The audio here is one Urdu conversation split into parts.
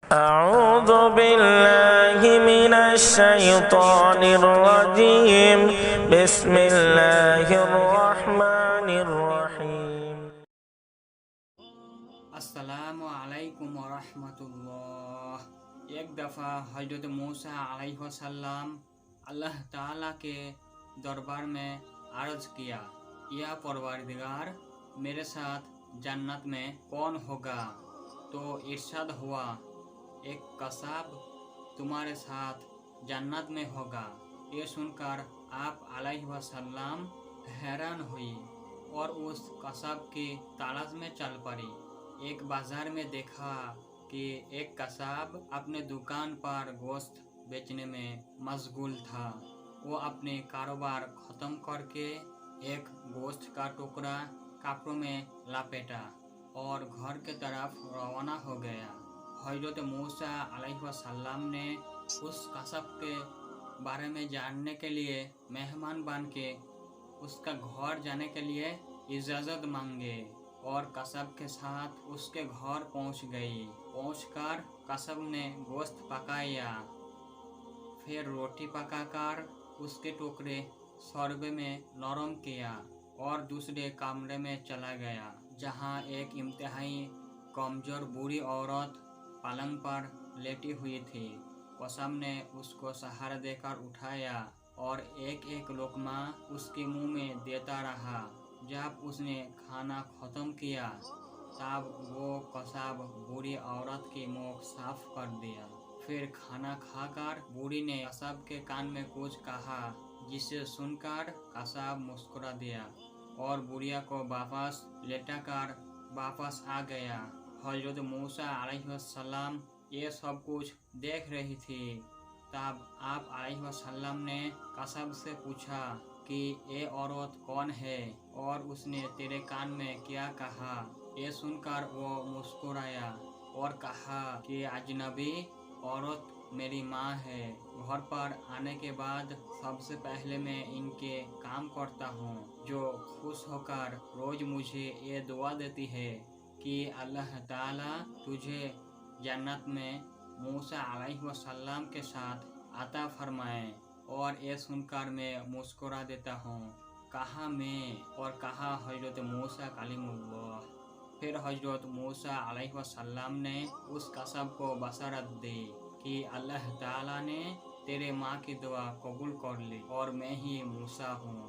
أعوذ بالله من الشيطان الرجيم بسم الله الرحمن الرحيم السلام علیکم ورحمۃ اللہ۔ ایک دفعہ حضرت موسیٰ علیہ السلام اللہ تعالیٰ کے دربار میں عرض کیا، یا پروردگار، میرے ساتھ جنت میں کون ہوگا؟ تو ارشاد ہوا، ایک قصاب تمہارے ساتھ جنت میں ہوگا۔ یہ سن کر آپ علیہ السلام حیران ہوئی اور اس قصاب کی تلاش میں چل پڑی۔ ایک بازار میں دیکھا کہ ایک قصاب اپنے دکان پر گوشت بیچنے میں مشغول تھا۔ وہ اپنے کاروبار ختم کر کے ایک گوشت کا ٹکڑا کپڑوں میں لپیٹا اور گھر کی طرف روانہ ہو گیا۔ حضرت موسیٰ علیہ السلام نے اس قصاب کے بارے میں جاننے کے لیے مہمان بن کے اس کا گھر جانے کے لیے اجازت مانگے اور قصاب کے ساتھ اس کے گھر پہنچ گئی۔ پہنچ کر قصاب نے گوشت پکایا، پھر روٹی پکا کر اس کے ٹکڑے شوربے میں نرم کیا اور دوسرے کمرے میں چلا گیا، جہاں ایک انتہائی کمزور بوڑھی عورت پلنگ پر لیٹی ہوئی تھی۔ قصاب نے اس کو سہارا دے کر اٹھایا اور ایک ایک لقمہ اس کے منہ میں دیتا رہا۔ جب اس نے کھانا ختم کیا تب وہ قصاب بوڑھی عورت کی منہ صاف کر دیا۔ پھر کھانا کھا کر بوڑھی نے قصاب کے کان میں کچھ کہا، جسے سن کر قصاب مسکرا دیا اور بوڑھیا کو واپس لٹا کر واپس آ گیا۔ حضرت موسیٰ علیہ السلام یہ سب کچھ دیکھ رہی تھی۔ تب آپ علیہ السلام نے قصاب سے پوچھا کہ یہ عورت کون ہے اور اس نے تیرے کان میں کیا کہا؟ یہ سن کر وہ مسکرایا اور کہا کہ اجنبی عورت میری ماں ہے۔ گھر پر آنے کے بعد سب سے پہلے میں ان کے کام کرتا ہوں، جو خوش ہو کر روز مجھے یہ دعا دیتی ہے کہ اللہ تعالیٰ تجھے جنت میں موسیٰ علیہ السلام کے ساتھ عطا فرمائے، اور یہ سن کر میں مسکرا دیتا ہوں۔ کہا میں اور کہا حضرت موسیٰ کلیم اللہ۔ پھر حضرت موسیٰ علیہ السلام نے اس قصاب کو بشارت دی کہ اللہ تعالیٰ نے تیرے ماں کی دعا قبول کر لی اور میں ہی موسیٰ ہوں۔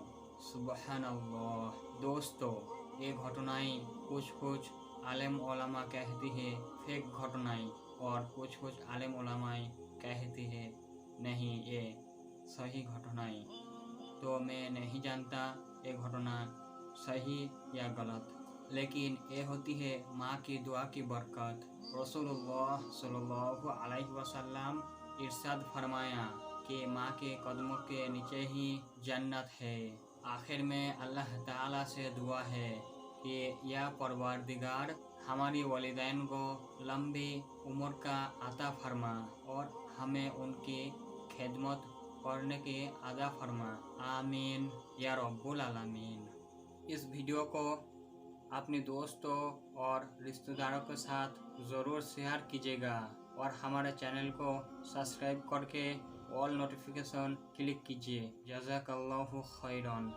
سبحان اللہ۔ دوستو، یہ گھٹنائیں کچھ عالم علماء کہتی ہے فیک گھٹنائیں، اور کچھ عالم علماء کہتی ہے نہیں یہ صحیح گھٹنائیں۔ تو میں نہیں جانتا یہ گھٹنا صحیح یا غلط، لیکن یہ ہوتی ہے ماں کی دعا کی برکت۔ رسول اللہ صلی اللہ علیہ وسلم ارشاد فرمایا کہ ماں کے قدموں کے نیچے ہی جنت ہے۔ آخر میں اللہ تعالیٰ سے دعا ہے کہ یا پروردگار، ہماری والدین کو لمبی عمر کا عطا فرما اور ہمیں ان کی خدمت کرنے کی عطا فرما، آمین یا رب العالمین۔ اس ویڈیو کو اپنے دوستوں اور رشتہ داروں کے ساتھ ضرور شیئر کیجیے گا، اور ہمارے چینل کو سبسکرائب کر کے آل نوٹیفیکیشن کلک کیجیے۔ جزاک اللہ خیران۔